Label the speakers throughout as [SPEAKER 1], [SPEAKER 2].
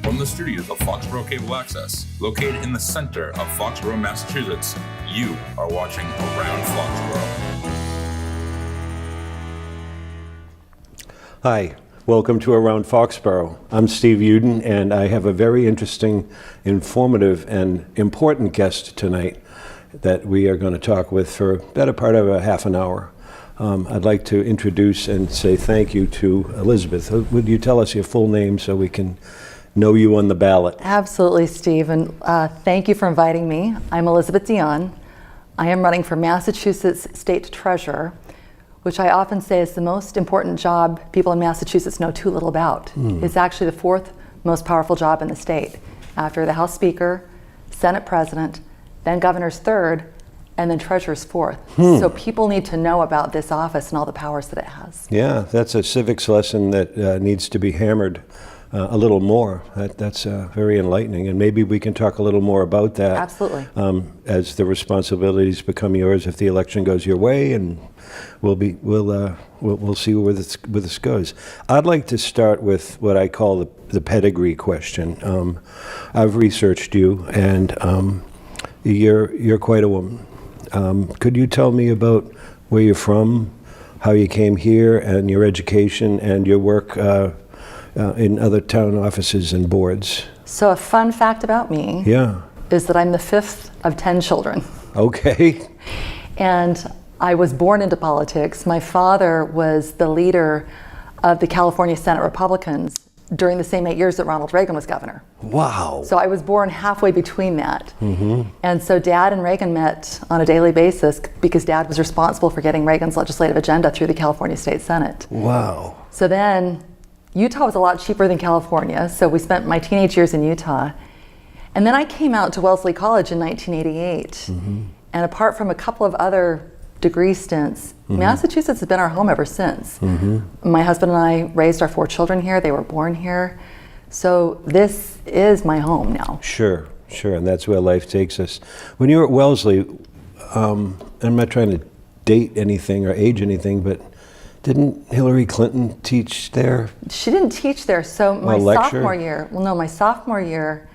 [SPEAKER 1] From the studios of Foxborough Cable Access, located in the center of Foxborough, Massachusetts, you are watching Around Foxborough.
[SPEAKER 2] Hi, welcome to Around Foxborough. I'm Steve Udden, and I have a very interesting, informative, and important guest tonight that we are going to talk with for a better part of a half an hour. I'd like to introduce and say thank you to Elizabeth. Would you tell us your full name so we can know you on the ballot?
[SPEAKER 3] Absolutely, Steve, and thank you for inviting me. I'm Elizabeth Dionne. I am running for Massachusetts State Treasurer, which I often say is the most important job people in Massachusetts know too little about. It's actually the fourth most powerful job in the state, after the House Speaker, Senate President, then Governor's third, and then Treasurer's fourth. So people need to know about this office and all the powers that it has.
[SPEAKER 2] Yeah, that's a civics lesson that needs to be hammered a little more. That's very enlightening, and maybe we can talk a little more about that.
[SPEAKER 3] Absolutely.
[SPEAKER 2] As the responsibilities become yours if the election goes your way, and we'll see where this goes. I'd like to start with what I call the pedigree question. I've researched you, and you're quite a woman. Could you tell me about where you're from, how you came here, and your education and your work in other town offices and boards?
[SPEAKER 3] So a fun fact about me is that I'm the fifth of 10 children.
[SPEAKER 2] Okay.
[SPEAKER 3] And I was born into politics. My father was the leader of the California Senate Republicans during the same 8 years that Ronald Reagan was governor.
[SPEAKER 2] Wow.
[SPEAKER 3] So I was born halfway between that. And so Dad and Reagan met on a daily basis because Dad was responsible for getting Reagan's legislative agenda through the California State Senate.
[SPEAKER 2] Wow.
[SPEAKER 3] So then Utah was a lot cheaper than California, so we spent my teenage years in Utah. And then I came out to Wellesley College in 1988. And apart from a couple of other degree stints, Massachusetts has been our home ever since. My husband and I raised our 4 children here. They were born here. So this is my home now.
[SPEAKER 2] Sure, and that's where life takes us. When you were at Wellesley, I'm not trying to date anything or age anything, but didn't Hillary Clinton teach there?
[SPEAKER 3] She didn't teach there. So my sophomore year,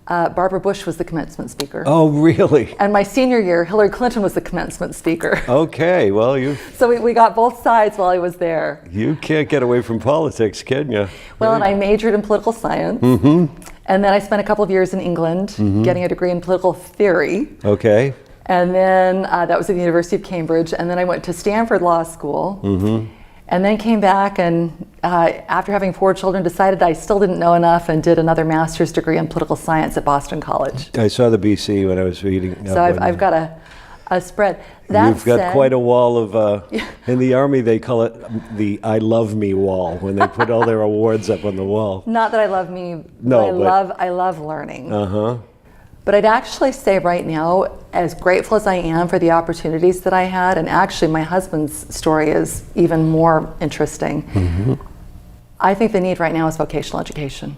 [SPEAKER 3] Barbara Bush was the commencement speaker.
[SPEAKER 2] Oh, really?
[SPEAKER 3] And my senior year, Hillary Clinton was the commencement speaker.
[SPEAKER 2] Okay, well,
[SPEAKER 3] So we got both sides while I was there.
[SPEAKER 2] You can't get away from politics, can you?
[SPEAKER 3] Well, and I majored in political science. And then I spent a couple of years in England getting a degree in political theory.
[SPEAKER 2] Okay.
[SPEAKER 3] And then that was at the University of Cambridge. And then I went to Stanford Law School. And then came back and after having 4 children, decided I still didn't know enough and did another master's degree in political science at Boston College.
[SPEAKER 2] I saw the BC when I was reading.
[SPEAKER 3] So I've got a spread.
[SPEAKER 2] You've got quite a wall of, in the Army they call it the I Love Me wall, when they put all their awards up on the wall.
[SPEAKER 3] Not that I love me,
[SPEAKER 2] no,
[SPEAKER 3] I love learning. But I'd actually say right now, as grateful as I am for the opportunities that I had, and actually my husband's story is even more interesting, I think the need right now is vocational education.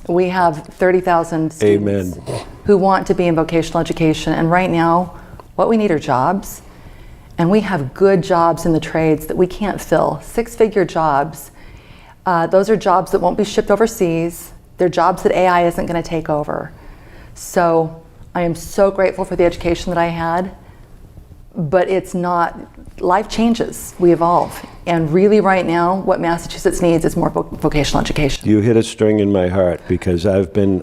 [SPEAKER 3] We have 30,000 students who want to be in vocational education, and right now, what we need are jobs, and we have good jobs in the trades that we can't fill, 6-figure jobs. Those are jobs that won't be shipped overseas. They're jobs that AI isn't going to take over. So I am so grateful for the education that I had, but it's not, life changes, we evolve. And really right now, what Massachusetts needs is more vocational education.
[SPEAKER 2] You hit a string in my heart, because I've been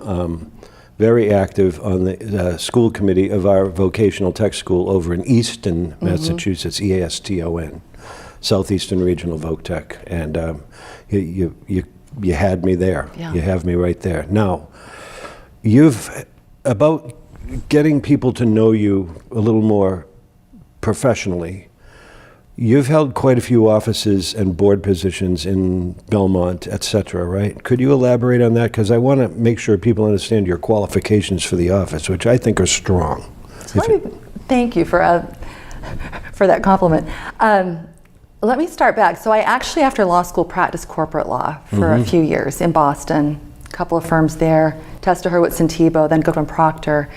[SPEAKER 2] very active on the school committee of our vocational tech school over in Easton, Massachusetts, EASTON, Southeastern Regional Voc Tech. And you had me there. You have me right there. Now, about getting people to know you a little more professionally, you've held quite a few offices and board positions in Belmont, et cetera, right? Could you elaborate on that? Because I want to make sure people understand your qualifications for the office, which I think are strong.
[SPEAKER 3] Thank you for that compliment. Let me start back. So I actually, after law school, practiced corporate law for a few years in Boston, a couple of firms there, Testa, Hurwitz and Tebow, then Goodwin Proctor.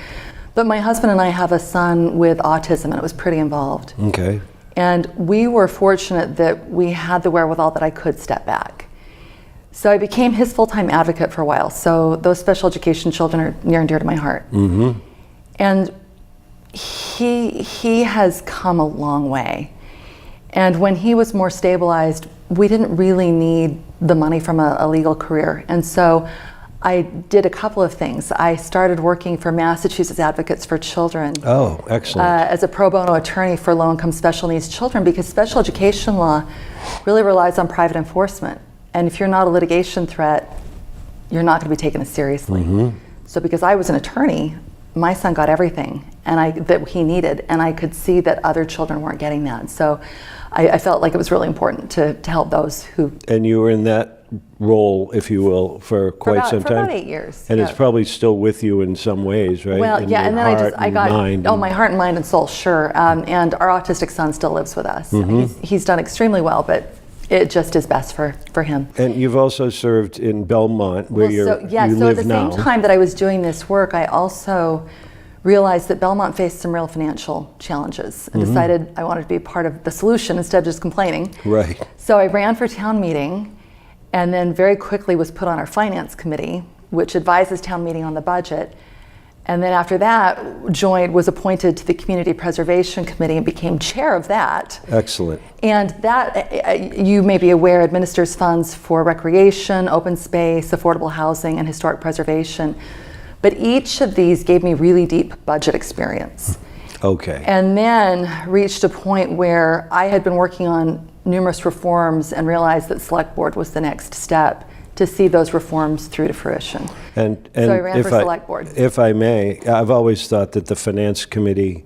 [SPEAKER 3] But my husband and I have a son with autism, and it was pretty involved.
[SPEAKER 2] Okay.
[SPEAKER 3] And we were fortunate that we had the wherewithal that I could step back. So I became his full-time advocate for a while. So those special education children are near and dear to my heart.
[SPEAKER 2] Mm-hmm.
[SPEAKER 3] And he has come a long way. And when he was more stabilized, we didn't really need the money from a legal career. And so I did a couple of things. I started working for Massachusetts Advocates for Children.
[SPEAKER 2] Oh, excellent.
[SPEAKER 3] As a pro bono attorney for low-income special needs children, because special education law really relies on private enforcement. And if you're not a litigation threat, you're not going to be taken as seriously.
[SPEAKER 2] Mm-hmm.
[SPEAKER 3] So because I was an attorney, my son got everything that he needed, and I could see that other children weren't getting that. So I felt like it was really important to help those who...
[SPEAKER 2] And you were in that role, if you will, for quite some time?
[SPEAKER 3] For about 8 years.
[SPEAKER 2] And
[SPEAKER 3] yeah.
[SPEAKER 2] it's probably still with you in some ways, right?
[SPEAKER 3] Well,
[SPEAKER 2] in
[SPEAKER 3] yeah, and then I got,
[SPEAKER 2] mind
[SPEAKER 3] my heart and mind and soul, sure. And our autistic son still lives with us.
[SPEAKER 2] Mm-hmm.
[SPEAKER 3] He's done extremely well, but it just is best for him.
[SPEAKER 2] And you've also served in Belmont, where you live now.
[SPEAKER 3] So at the same time that I was doing this work, I also realized that Belmont faced some real financial challenges and decided I wanted to be part of the solution instead of just complaining.
[SPEAKER 2] Right.
[SPEAKER 3] So I ran for town meeting and then very quickly was put on our finance committee, which advises town meeting on the budget. And then after that, was appointed to the Community Preservation Committee and became chair of that.
[SPEAKER 2] Excellent.
[SPEAKER 3] And that, you may be aware, administers funds for recreation, open space, affordable housing, and historic preservation. But each of these gave me really deep budget experience.
[SPEAKER 2] Okay.
[SPEAKER 3] And then reached a point where I had been working on numerous reforms and realized that select board was the next step to see those reforms through to fruition.
[SPEAKER 2] And
[SPEAKER 3] so I ran for select board.
[SPEAKER 2] If I may, I've always thought that the finance committee,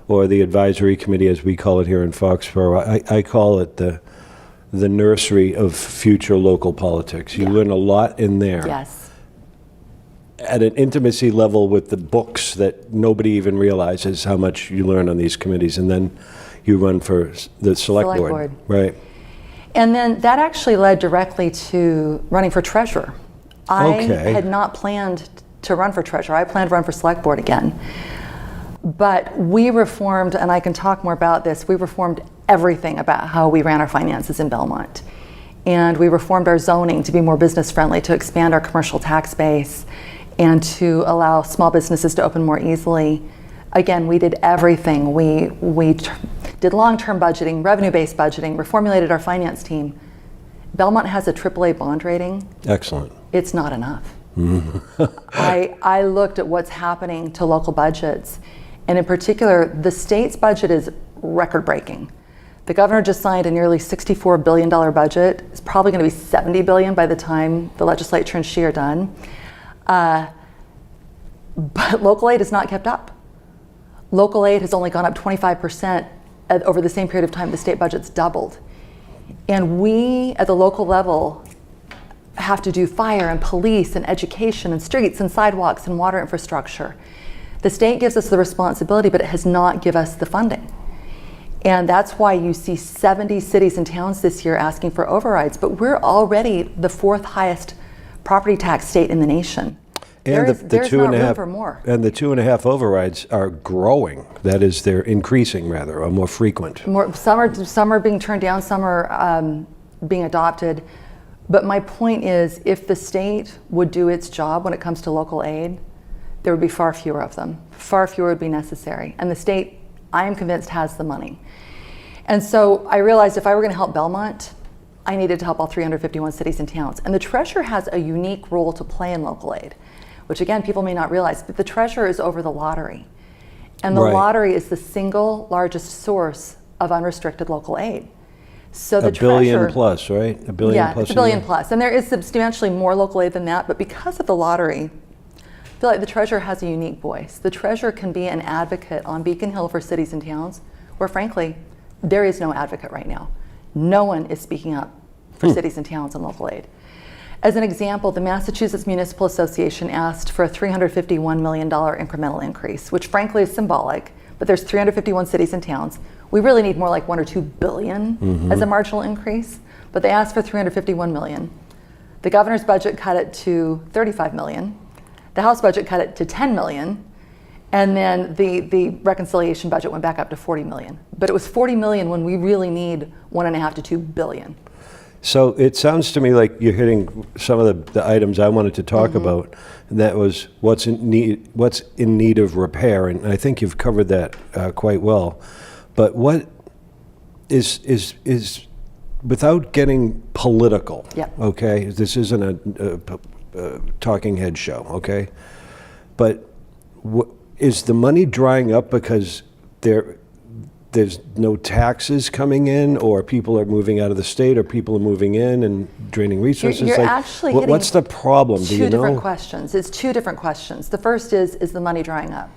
[SPEAKER 2] or the advisory committee as we call it here in Foxborough, I call it the nursery of future local politics. You learn a lot in there.
[SPEAKER 3] Yes.
[SPEAKER 2] At an intimacy level with the books that nobody even realizes how much you learn on these committees. And then you run for the select board. Right. And
[SPEAKER 3] then that actually led directly to running for treasurer. I had not planned to run for treasurer. I planned to run for select board again. But we reformed, and I can talk more about this, we reformed everything about how we ran our finances in Belmont. And we reformed our zoning to be more business friendly, to expand our commercial tax base, and to allow small businesses to open more easily. Again, we did everything. We did long-term budgeting, revenue-based budgeting, reformulated our finance team. Belmont has a AAA bond rating.
[SPEAKER 2] Excellent.
[SPEAKER 3] It's not enough. I looked at what's happening to local budgets, and in particular, the state's budget is record-breaking. The governor just signed a nearly $64 billion budget. It's probably going to be $70 billion by the time the legislature and she are done. But local aid has not kept up. Local aid has only gone up 25% over the same period of time. The state budget's doubled. And we, at the local level, have to do fire and police and education and streets and sidewalks and water infrastructure. The state gives us the responsibility, but it has not given us the funding. And that's why you see 70 cities and towns this year asking for overrides, but we're already the 4th highest property tax state in the nation.
[SPEAKER 2] And
[SPEAKER 3] there's not room for more.
[SPEAKER 2] And the 2.5 overrides are growing. That is, they're increasing rather, or more frequent.
[SPEAKER 3] Some are being turned down, some are being adopted. But my point is, if the state would do its job when it comes to local aid, there would be far fewer of them. Far fewer would be necessary. And the state, I am convinced, has the money. And so I realized if I were going to help Belmont, I needed to help all 351 cities and towns. And the treasurer has a unique role to play in local aid, which again, people may not realize, but the treasurer is over the lottery. And the lottery is the single largest source of unrestricted local aid. So the
[SPEAKER 2] $1 billion plus, right? $1 billion plus.
[SPEAKER 3] Yeah, it's $1 billion plus. And there is substantially more local aid than that, but because of the lottery, I feel like the treasurer has a unique voice. The treasurer can be an advocate on Beacon Hill for cities and towns, where frankly, there is no advocate right now. No one is speaking up for cities and towns on local aid. As an example, the Massachusetts Municipal Association asked for a $351 million incremental increase, which frankly is symbolic, but there's 351 cities and towns. We really need more like $1 or $2 billion as a marginal increase, but they asked for $351 million. The governor's budget cut it to $35 million. The House budget cut it to $10 million. And then the reconciliation budget went back up to $40 million. But it was $40 million when we really need $1.5 to $2 billion.
[SPEAKER 2] So it sounds to me like you're hitting some of the items I wanted to talk about, and that was what's in need of repair, and I think you've covered that quite well. But what is without getting political?
[SPEAKER 3] Yeah.
[SPEAKER 2] Okay, this isn't a talking head show. Okay, but is the money drying up because there's no taxes coming in, or people are moving out of the state, or people are moving in and draining resources?
[SPEAKER 3] You're actually hitting
[SPEAKER 2] what's the problem? Do you know?
[SPEAKER 3] Two different questions. It's two different questions. The first is the money drying up?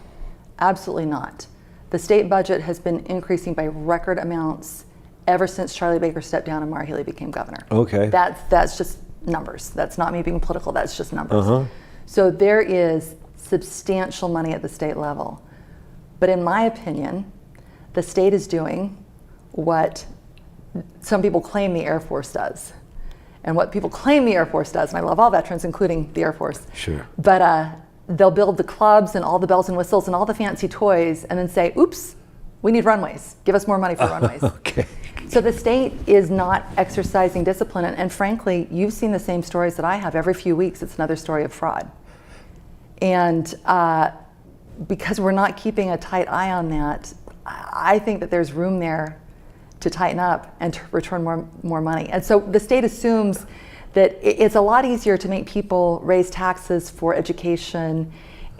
[SPEAKER 3] Absolutely not. The state budget has been increasing by record amounts ever since Charlie Baker stepped down and Maura Healey became governor.
[SPEAKER 2] Okay.
[SPEAKER 3] That's just numbers. That's not me being political. That's just numbers. So there is substantial money at the state level. But in my opinion, the state is doing what some people claim the Air Force does. And what people claim the Air Force does, and I love all veterans, including the Air Force.
[SPEAKER 2] Sure.
[SPEAKER 3] But they'll build the clubs and all the bells and whistles and all the fancy toys and then say, oops, we need runways. Give us more money for runways.
[SPEAKER 2] Okay.
[SPEAKER 3] So the state is not exercising discipline. And frankly, you've seen the same stories that I have. Every few weeks, it's another story of fraud. And because we're not keeping a tight eye on that, I think that there's room there to tighten up and to return more money. And so the state assumes that it's a lot easier to make people raise taxes for education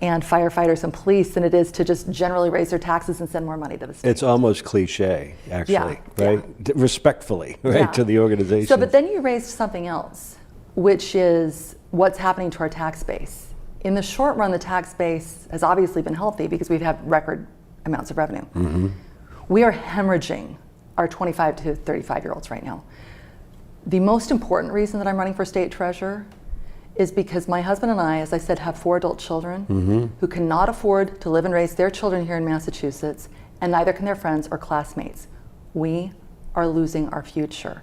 [SPEAKER 3] and firefighters and police than it is to just generally raise their taxes and send more money to the state.
[SPEAKER 2] It's almost cliche, actually, right?
[SPEAKER 3] Yeah.
[SPEAKER 2] Respectfully, right, to the organization.
[SPEAKER 3] So, but then you raised something else, which is what's happening to our tax base. In the short run, the tax base has obviously been healthy because we've had record amounts of revenue. We are hemorrhaging our 25 to 35-year-olds right now. The most important reason that I'm running for state treasurer is because my husband and I, as I said, have 4 adult children who cannot afford to live and raise their children here in Massachusetts, and neither can their friends or classmates. We are losing our future.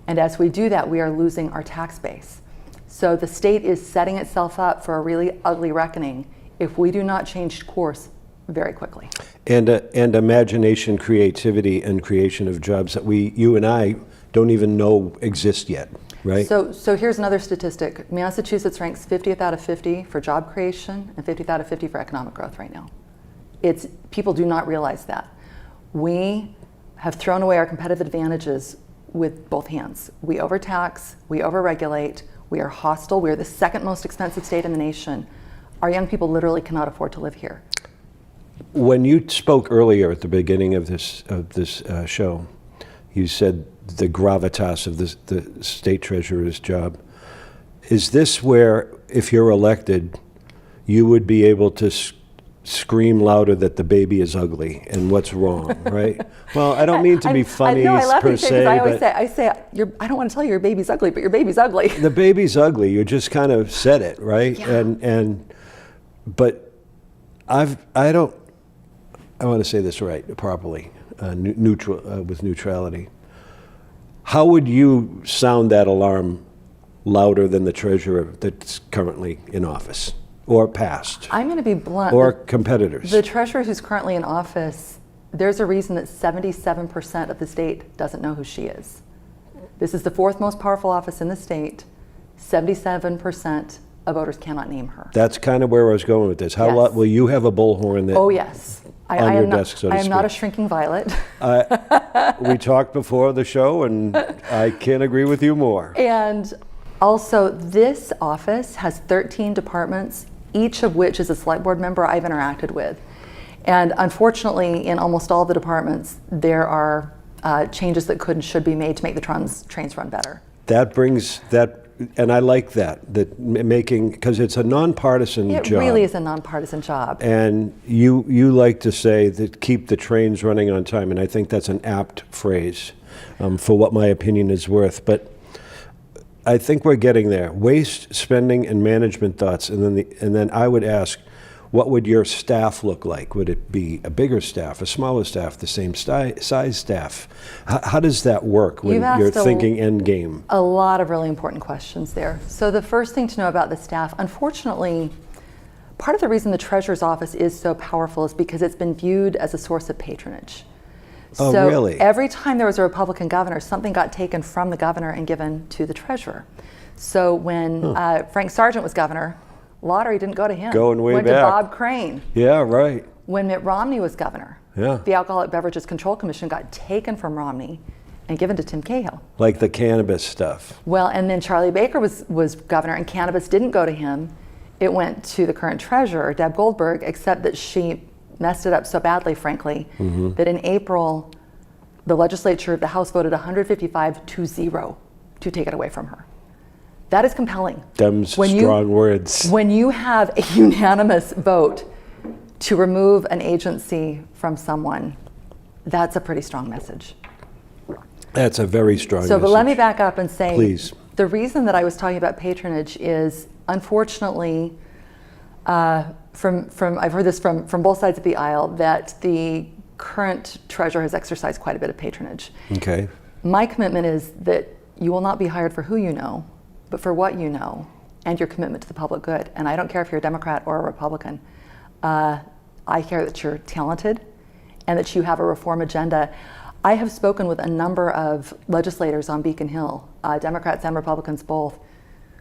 [SPEAKER 3] And as we do that, we are losing our tax base. So the state is setting itself up for a really ugly reckoning if we do not change course very quickly.
[SPEAKER 2] And imagination, creativity, and creation of jobs that you and I don't even know exist yet, right?
[SPEAKER 3] So here's another statistic. Massachusetts ranks 50th out of 50 for job creation and 50th out of 50 for economic growth right now. People do not realize that. We have thrown away our competitive advantages with both hands. We overtax, we overregulate, we are hostile, we are the second most expensive state in the nation. Our young people literally cannot afford to live here.
[SPEAKER 2] When you spoke earlier at the beginning of this show, you said the gravitas of the state treasurer's job. Is this where, if you're elected, you would be able to scream louder that the baby is ugly and what's wrong, right? Well, I don't mean to be funny per se,
[SPEAKER 3] I always say, I don't want to tell you your baby's ugly, but your baby's ugly.
[SPEAKER 2] The baby's ugly. You just kind of said it, right?
[SPEAKER 3] Yeah.
[SPEAKER 2] But I want to say this right, properly, with neutrality. How would you sound that alarm louder than the treasurer that's currently in office or past?
[SPEAKER 3] I'm going to be blunt.
[SPEAKER 2] Or competitors?
[SPEAKER 3] The treasurer who's currently in office, there's a reason that 77% of the state doesn't know who she is. This is the 4th most powerful office in the state. 77% of voters cannot name her.
[SPEAKER 2] That's kind of where I was going with this. How will you have a bullhorn that?
[SPEAKER 3] Oh yes.
[SPEAKER 2] On your desk, so to speak.
[SPEAKER 3] I am not a shrinking violet.
[SPEAKER 2] We talked before the show, and I can't agree with you more.
[SPEAKER 3] And also, this office has 13 departments, each of which is a select board member I've interacted with. And unfortunately, in almost all the departments, there are changes that could and should be made to make the trains run better.
[SPEAKER 2] That brings that. And I like that because it's a nonpartisan job.
[SPEAKER 3] It really is a nonpartisan job.
[SPEAKER 2] And you like to say that keep the trains running on time, and I think that's an apt phrase for what my opinion is worth. But I think we're getting there. Waste, spending, and management thoughts, and then I would ask, what would your staff look like? Would it be a bigger staff, a smaller staff, the same size staff? How does that work when you're thinking end game?
[SPEAKER 3] A lot of really important questions there. So the first thing to know about the staff, unfortunately, part of the reason the treasurer's office is so powerful is because it's been viewed as a source of patronage.
[SPEAKER 2] Oh,
[SPEAKER 3] So
[SPEAKER 2] really?
[SPEAKER 3] every time there was a Republican governor, something got taken from the governor and given to the treasurer. So when Frank Sargent was governor, lottery didn't go to him.
[SPEAKER 2] Going way
[SPEAKER 3] went
[SPEAKER 2] back.
[SPEAKER 3] to Bob Crane.
[SPEAKER 2] Yeah, right.
[SPEAKER 3] When Mitt Romney was governor,
[SPEAKER 2] Yeah.
[SPEAKER 3] the Alcoholic Beverages Control Commission got taken from Romney and given to Tim Cahill.
[SPEAKER 2] Like the cannabis stuff.
[SPEAKER 3] Well, and then Charlie Baker was governor, and cannabis didn't go to him. It went to the current treasurer, Deb Goldberg, except that she messed it up so badly, frankly, that in April, the legislature, the House voted 155-0 to take it away from her. That is compelling.
[SPEAKER 2] Them's strong words.
[SPEAKER 3] When you have a unanimous vote to remove an agency from someone, that's a pretty strong message.
[SPEAKER 2] That's a very strong message.
[SPEAKER 3] But let me back up and say,
[SPEAKER 2] Please.
[SPEAKER 3] The reason that I was talking about patronage is, unfortunately, I've heard this from both sides of the aisle, that the current treasurer has exercised quite a bit of patronage.
[SPEAKER 2] Okay.
[SPEAKER 3] My commitment is that you will not be hired for who you know, but for what you know and your commitment to the public good. And I don't care if you're a Democrat or a Republican. I care that you're talented and that you have a reform agenda. I have spoken with a number of legislators on Beacon Hill, Democrats and Republicans both,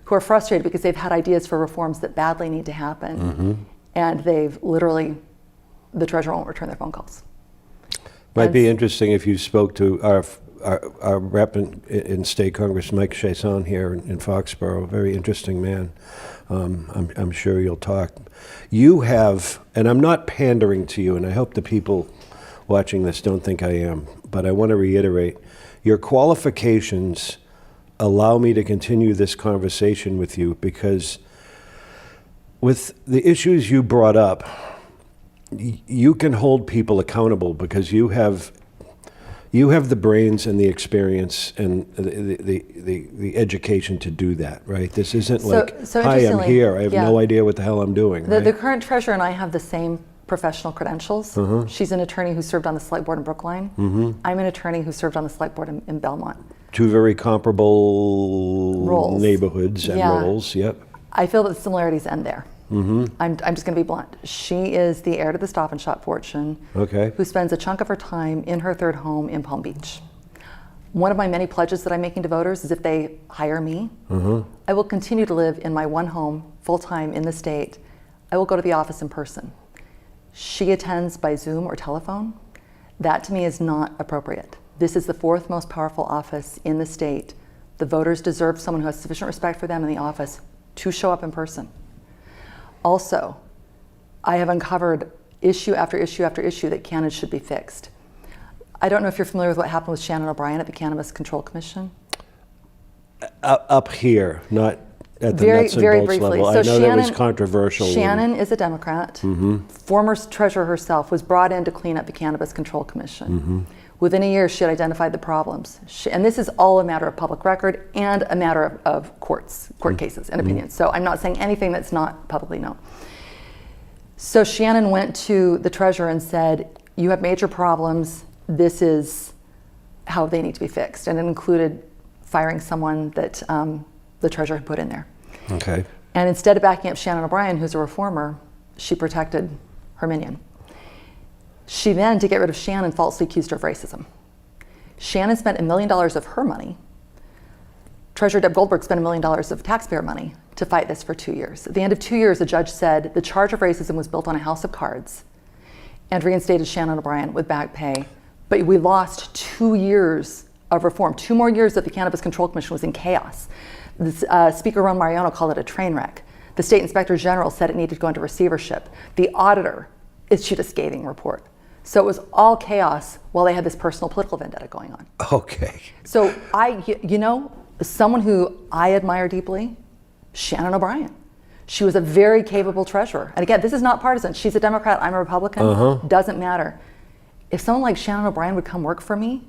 [SPEAKER 3] who are frustrated because they've had ideas for reforms that badly need to happen. And they've literally, the treasurer won't return their phone calls.
[SPEAKER 2] Might be interesting if you spoke to our rep in State Congress, Mike Chasson here in Foxborough, very interesting man. I'm sure you'll talk. You have, and I'm not pandering to you, and I hope the people watching this don't think I am, but I want to reiterate, your qualifications allow me to continue this conversation with you, because with the issues you brought up, you can hold people accountable because you have the brains and the experience and the education to do that, right? This isn't
[SPEAKER 3] So
[SPEAKER 2] hi, I'm here, I have no
[SPEAKER 3] yeah.
[SPEAKER 2] idea what the hell I'm doing.
[SPEAKER 3] The
[SPEAKER 2] Right?
[SPEAKER 3] current treasurer and I have the same professional credentials. She's an attorney who served on the select board in Brookline. I'm an attorney who served on the select board in Belmont.
[SPEAKER 2] Two very comparable
[SPEAKER 3] Roles.
[SPEAKER 2] neighborhoods and
[SPEAKER 3] Yeah.
[SPEAKER 2] roles, yep.
[SPEAKER 3] I feel that the similarities end there. I'm just going to be blunt. She is the heir to the Stop and Shop fortune,
[SPEAKER 2] Okay.
[SPEAKER 3] who spends a chunk of her time in her third home in Palm Beach. One of my many pledges that I'm making to voters is if they hire me, I will continue to live in my one home full-time in the state. I will go to the office in person. She attends by Zoom or telephone. That to me is not appropriate. This is the fourth most powerful office in the state. The voters deserve someone who has sufficient respect for them in the office to show up in person. Also, I have uncovered issue after issue after issue that candidates should be fixed. I don't know if you're familiar with what happened with Shannon O'Brien at the Cannabis Control Commission.
[SPEAKER 2] Up here, not at the
[SPEAKER 3] Very,
[SPEAKER 2] nuts and
[SPEAKER 3] very
[SPEAKER 2] bolts
[SPEAKER 3] briefly.
[SPEAKER 2] level.
[SPEAKER 3] So
[SPEAKER 2] I know that was
[SPEAKER 3] Shannon-
[SPEAKER 2] controversial.
[SPEAKER 3] Shannon is a Democrat. Former treasurer herself was brought in to clean up the Cannabis Control Commission. Within a year, she had identified the problems. And this is all a matter of public record and a matter of court cases and opinions. So I'm not saying anything that's not publicly known. So Shannon went to the treasurer and said, you have major problems. This is how they need to be fixed. And it included firing someone that the treasurer had put in there.
[SPEAKER 2] Okay.
[SPEAKER 3] And instead of backing up Shannon O'Brien, who's a reformer, she protected her minion. She then, to get rid of Shannon, falsely accused her of racism. Shannon spent $1 million of her money. Treasurer Deb Goldberg spent $1 million of taxpayer money to fight this for 2 years. At the end of 2 years, the judge said the charge of racism was built on a house of cards and reinstated Shannon O'Brien with back pay. But we lost 2 years of reform. 2 more years that the Cannabis Control Commission was in chaos. Speaker Ron Mariano called it a train wreck. The state inspector general said it needed to go into receivership. The auditor issued a scathing report. So it was all chaos while they had this personal political vendetta going on.
[SPEAKER 2] Okay.
[SPEAKER 3] So someone who I admire deeply, Shannon O'Brien. She was a very capable treasurer. And again, this is not partisan. She's a Democrat, I'm a Republican, doesn't matter. If someone like Shannon O'Brien would come work for me,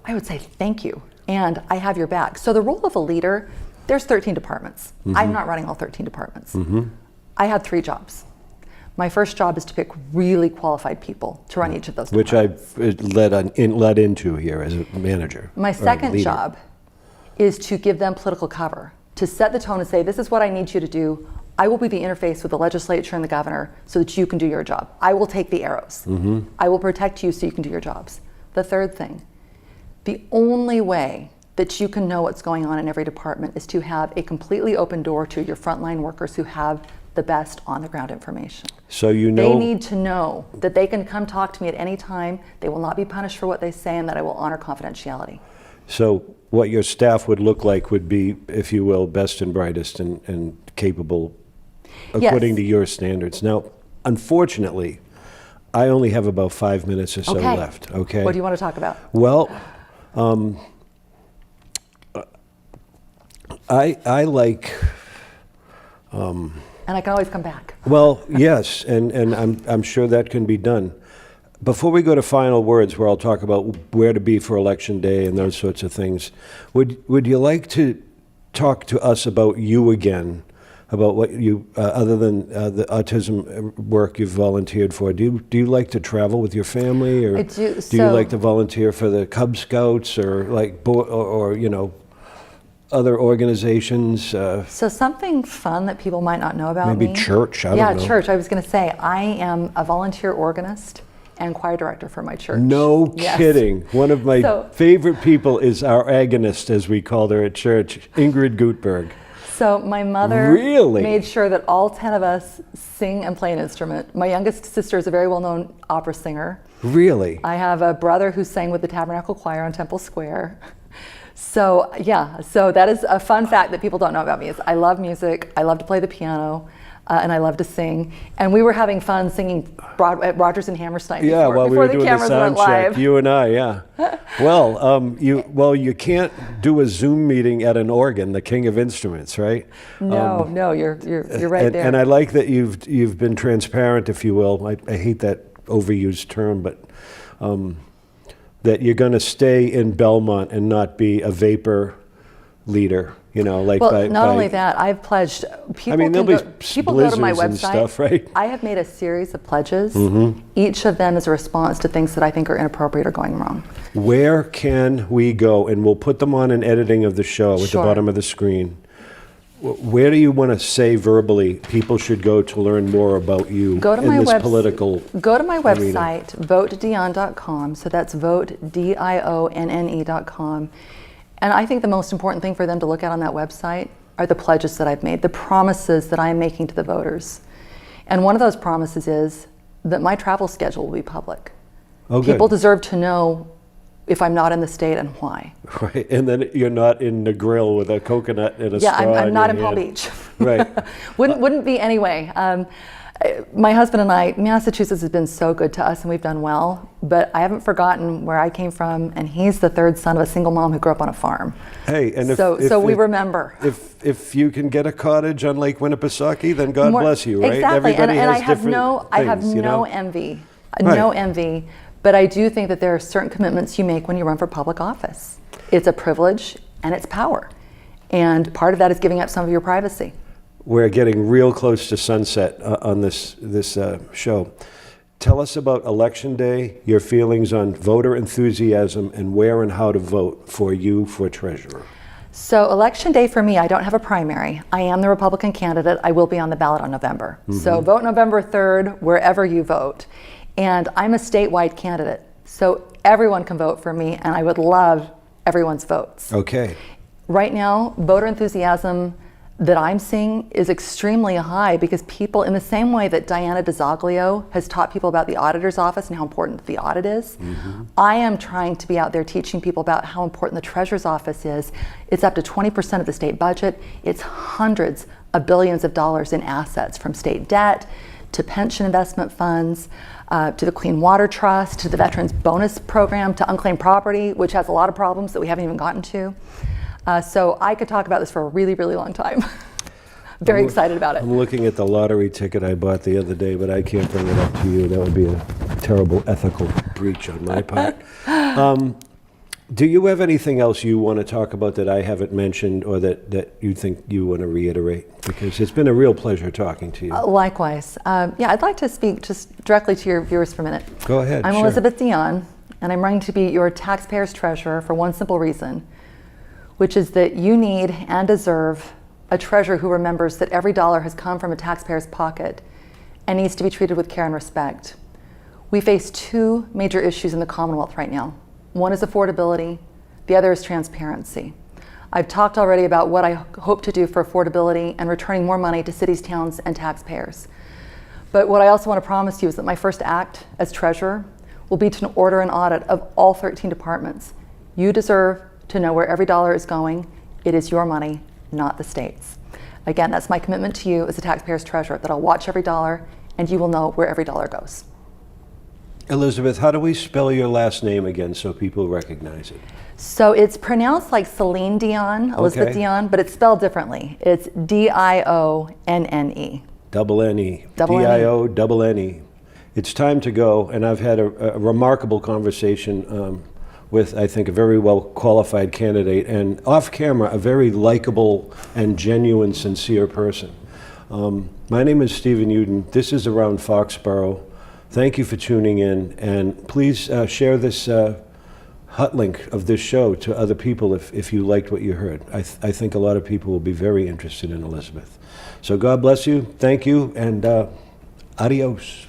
[SPEAKER 3] I would say thank you, and I have your back. So the role of a leader, there's 13 departments. I'm not running all 13 departments. I had 3 jobs. My first job is to pick really qualified people to run each of those departments.
[SPEAKER 2] Which I've led into here as a manager.
[SPEAKER 3] My second
[SPEAKER 2] leader.
[SPEAKER 3] job is to give them political cover, to set the tone and say, this is what I need you to do. I will be the interface with the legislature and the governor so that you can do your job. I will take the arrows. I will protect you so you can do your jobs. the third thing, the only way that you can know what's going on in every department is to have a completely open door to your frontline workers who have the best on-the-ground information.
[SPEAKER 2] So you know...
[SPEAKER 3] They need to know that they can come talk to me at any time, they will not be punished for what they say, and that I will honor confidentiality.
[SPEAKER 2] So what your staff would look like would be, if you will, best and brightest and capable according to your standards. Now, unfortunately, I only have about 5 minutes or so left. Okay.
[SPEAKER 3] What do you want to talk about?
[SPEAKER 2] Well, I like...
[SPEAKER 3] and I can always come back.
[SPEAKER 2] Well, yes, and I'm sure that can be done. Before we go to final words, where I'll talk about where to be for Election Day and those sorts of things, would you like to talk to us about you again, about what you, other than the autism work you've volunteered for? Do you like to travel with your family, or
[SPEAKER 3] I do.
[SPEAKER 2] Do you like to volunteer for the Cub Scouts, or like, or you know, other organizations?
[SPEAKER 3] So something fun that people might not know about me.
[SPEAKER 2] Maybe church, I don't know.
[SPEAKER 3] Yeah, church. I was going to say, I am a volunteer organist and choir director for my church.
[SPEAKER 2] No kidding. One of my favorite people is our agonist, as we called her at church, Ingrid Gutberg.
[SPEAKER 3] So my mother made sure that all 10 of us sing and play an instrument. My youngest sister is a very well-known opera singer.
[SPEAKER 2] Really?
[SPEAKER 3] I have a brother who sang with the Tabernacle Choir on Temple Square. So yeah, so that is a fun fact that people don't know about me, is I love music, I love to play the piano, and I love to sing. And we were having fun singing at Rodgers and Hammerstein
[SPEAKER 2] while we were doing the sound check, you and I, yeah. Well, you can't do a Zoom meeting at an organ, the king of instruments, right?
[SPEAKER 3] No, you're right there.
[SPEAKER 2] And I like that you've been transparent, if you will. I hate that overused term, but that you're going to stay in Belmont and not be a vapor leader, you know, like
[SPEAKER 3] not only that, I've pledged. People go to my website.
[SPEAKER 2] And stuff, right?
[SPEAKER 3] I have made a series of pledges. Each of them is a response to things that I think are inappropriate or going wrong.
[SPEAKER 2] Where can we go? And we'll put them on an editing of the show at the bottom of the screen. Where do you want to say verbally people should go to learn more about you
[SPEAKER 3] Go to
[SPEAKER 2] in
[SPEAKER 3] my
[SPEAKER 2] this political
[SPEAKER 3] Go to my
[SPEAKER 2] arena?
[SPEAKER 3] website, votedionne.com. So that's votedionne.com. And I think the most important thing for them to look at on that website are the pledges that I've made, the promises that I am making to the voters. And one of those promises is that my travel schedule will be public. People deserve to know if I'm not in the state and why.
[SPEAKER 2] Right, and then you're not in the grill with a coconut and a straw.
[SPEAKER 3] Yeah, I'm not in Palm Beach.
[SPEAKER 2] Right.
[SPEAKER 3] Wouldn't be anyway. My husband and I, Massachusetts has been so good to us and we've done well, but I haven't forgotten where I came from, and he's the third son of a single mom who grew up on a farm.
[SPEAKER 2] Hey, and
[SPEAKER 3] we remember.
[SPEAKER 2] If you can get a cottage on Lake Winnipesaukee, then God bless you, right?
[SPEAKER 3] Exactly,
[SPEAKER 2] Everybody
[SPEAKER 3] and
[SPEAKER 2] has
[SPEAKER 3] I have
[SPEAKER 2] different
[SPEAKER 3] no
[SPEAKER 2] things,
[SPEAKER 3] envy,
[SPEAKER 2] Right.
[SPEAKER 3] no envy, but I do think that there are certain commitments you make when you run for public office. It's a privilege and it's power, and part of that is giving up some of your privacy.
[SPEAKER 2] We're getting real close to sunset on this show. Tell us about Election Day, your feelings on voter enthusiasm, and where and how to vote for you for treasurer.
[SPEAKER 3] So Election Day for me, I don't have a primary. I am the Republican candidate. I will be on the ballot on November. So vote November 3rd, wherever you vote. And I'm a statewide candidate, so everyone can vote for me, and I would love everyone's votes.
[SPEAKER 2] Okay.
[SPEAKER 3] Right now, voter enthusiasm that I'm seeing is extremely high, because people, in the same way that Diana DiZoglio has taught people about the auditor's office and how important the audit is, I am trying to be out there teaching people about how important the treasurer's office is. It's up to 20% of the state budget. It's hundreds of billions of dollars in assets, from state debt to pension investment funds, to the Clean Water Trust, to the Veterans Bonus Program, to unclaimed property, which has a lot of problems that we haven't even gotten to. So I could talk about this for a really, really long time. Very excited about it.
[SPEAKER 2] I'm looking at the lottery ticket I bought the other day, but I can't bring it up to you. That would be a terrible ethical breach on my part. Do you have anything else you want to talk about that I haven't mentioned, or that you think you want to reiterate? Because it's been a real pleasure talking to you.
[SPEAKER 3] Likewise. I'd like to speak just directly to your viewers for a minute.
[SPEAKER 2] Go ahead.
[SPEAKER 3] I'm Elizabeth Dionne, and I'm running to be your taxpayers' treasurer for one simple reason, which is that you need and deserve a treasurer who remembers that every dollar has come from a taxpayer's pocket and needs to be treated with care and respect. We face two major issues in the Commonwealth right now: One is affordability, the other is transparency. I've talked already about what I hope to do for affordability and returning more money to cities, towns, and taxpayers. But what I also want to promise you is that my first act as treasurer will be to order an audit of all 13 departments. You deserve to know where every dollar is going. It is your money, not the state's. Again, that's my commitment to you as a taxpayer's treasurer, that I'll watch every dollar and you will know where every dollar goes.
[SPEAKER 2] Elizabeth, how do we spell your last name again so people recognize it?
[SPEAKER 3] So it's pronounced like Celine Dion, Elizabeth
[SPEAKER 2] Okay.
[SPEAKER 3] Dionne, but it's spelled differently. It's Dionne.
[SPEAKER 2] Double N-E.
[SPEAKER 3] Double N-E.
[SPEAKER 2] D-I-O, double N-E. It's time to go, and I've had a remarkable conversation with, I think, a very well-qualified candidate, and off camera, a very likable and genuine, sincere person. My name is Stephen Udden. This is Around Foxborough. Thank you for tuning in, and please share this hot link of this show to other people if you liked what you heard. I think a lot of people will be very interested in Elizabeth. So God bless you, thank you, and adios.